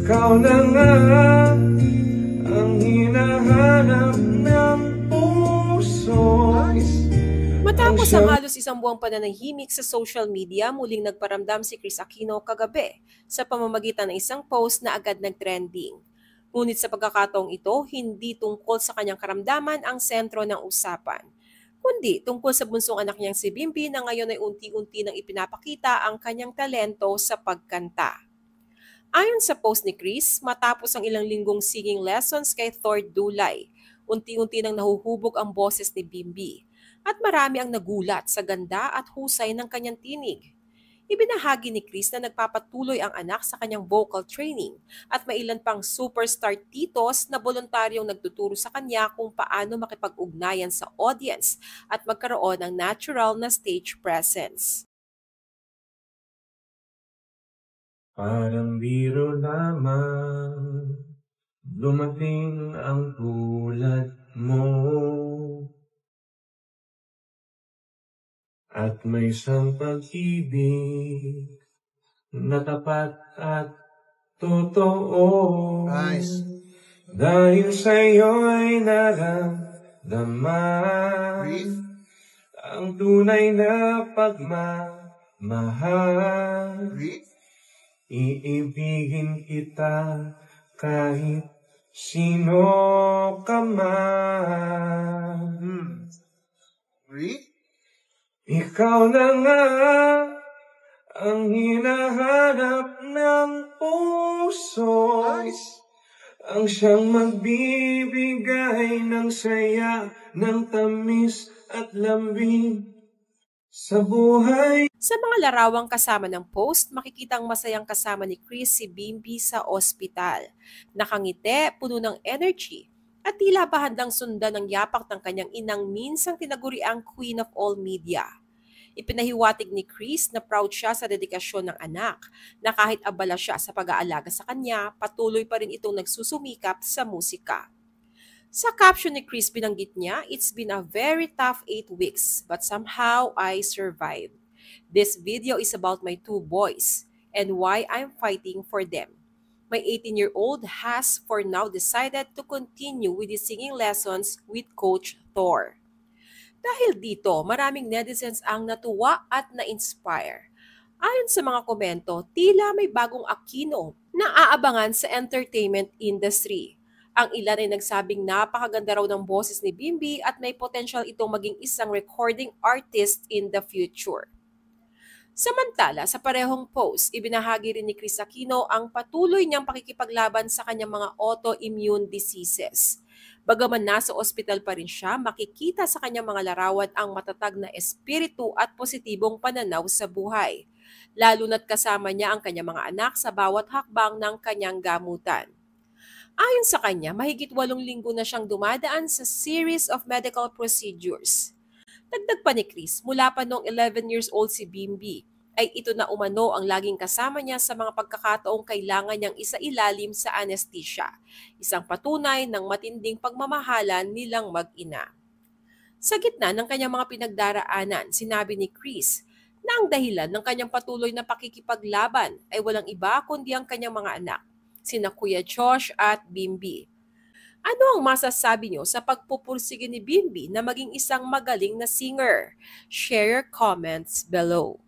Ikaw na nga ang hinahanap ng puso. Matapos ang halos isang buwang pananahimik sa social media, muling nagparamdam si Kris Aquino kagabi sa pamamagitan ng isang post na agad nag-trending. Ngunit sa pagkakataong ito, hindi tungkol sa kanyang karamdaman ang sentro ng usapan, kundi tungkol sa bunsong anak niyang si Bimbi na ngayon ay unti-unti nang ipinapakita ang kanyang talento sa pagkanta. Ayon sa post ni Kris, matapos ang ilang linggong singing lessons kay Thor Dulay, unti-unti nang nahuhubog ang boses ni Bimbi at marami ang nagulat sa ganda at husay ng kanyang tinig. Ibinahagi ni Kris na nagpapatuloy ang anak sa kanyang vocal training at mailan pang superstar titos na voluntaryong nagtuturo sa kanya kung paano makipag-ugnayan sa audience at magkaroon ng natural na stage presence. Parang biro lamang, dumating ang tulad mo. At may isang pag-ibig na tapat at totoo. Nice. Dahil sa'yo'y naramdaman Breathe. ang tunay na pagmamahal. Breathe. Iibigin kita kahit sino ka man. Breathe. Ikaw na nga ang hinahanap ng puso. Nice. Ang siyang magbibigay ng saya, ng tamis at lambing sa buhay. Sa mga larawang kasama ng post, makikitang masayang kasama ni Kris si Bimbi sa ospital. Nakangiti, puno ng energy, at tila ba handang sundan ng yapak ng kanyang inang minsang tinaguriang Queen of All Media. Ipinahiwatig ni Kris na proud siya sa dedikasyon ng anak, na kahit abala siya sa pag-aalaga sa kanya, patuloy pa rin itong nagsusumikap sa musika. Sa caption ni Kris, binanggit niya, "It's been a very tough 8 weeks, but somehow I survived. This video is about my 2 boys and why I'm fighting for them. My 18-year-old has for now decided to continue with his singing lessons with Coach Thor." Dahil dito, maraming netizens ang natuwa at na-inspire. Ayon sa mga komento, tila may bagong Aquino na aabangan sa entertainment industry. Ang ilan ay nagsabing napakaganda raw ng boses ni Bimbi at may potential itong maging isang recording artist in the future. Samantala, sa parehong post, ibinahagi rin ni Kris Aquino ang patuloy niyang pakikipaglaban sa kanyang mga autoimmune diseases. Bagaman nasa ospital pa rin siya, makikita sa kanyang mga larawan ang matatag na espiritu at positibong pananaw sa buhay. Lalo na't kasama niya ang kanyang mga anak sa bawat hakbang ng kanyang gamutan. Ayon sa kanya, mahigit 8 linggo na siyang dumadaan sa series of medical procedures. Dagdag pa ni Kris, mula pa noong 11 years old si Bimbi, ay ito na umano ang laging kasama niya sa mga pagkakataong kailangan niyang isailalim sa anesthesia, isang patunay ng matinding pagmamahalan nilang mag-ina. Sa gitna ng kanyang mga pinagdaraanan, sinabi ni Kris na ang dahilan ng kanyang patuloy na pakikipaglaban ay walang iba kundi ang kanyang mga anak, sina Kuya Josh at Bimbi. Ano ang masasabi niyo sa pagpupursige ni Bimbi na maging isang magaling na singer? Share your comments below.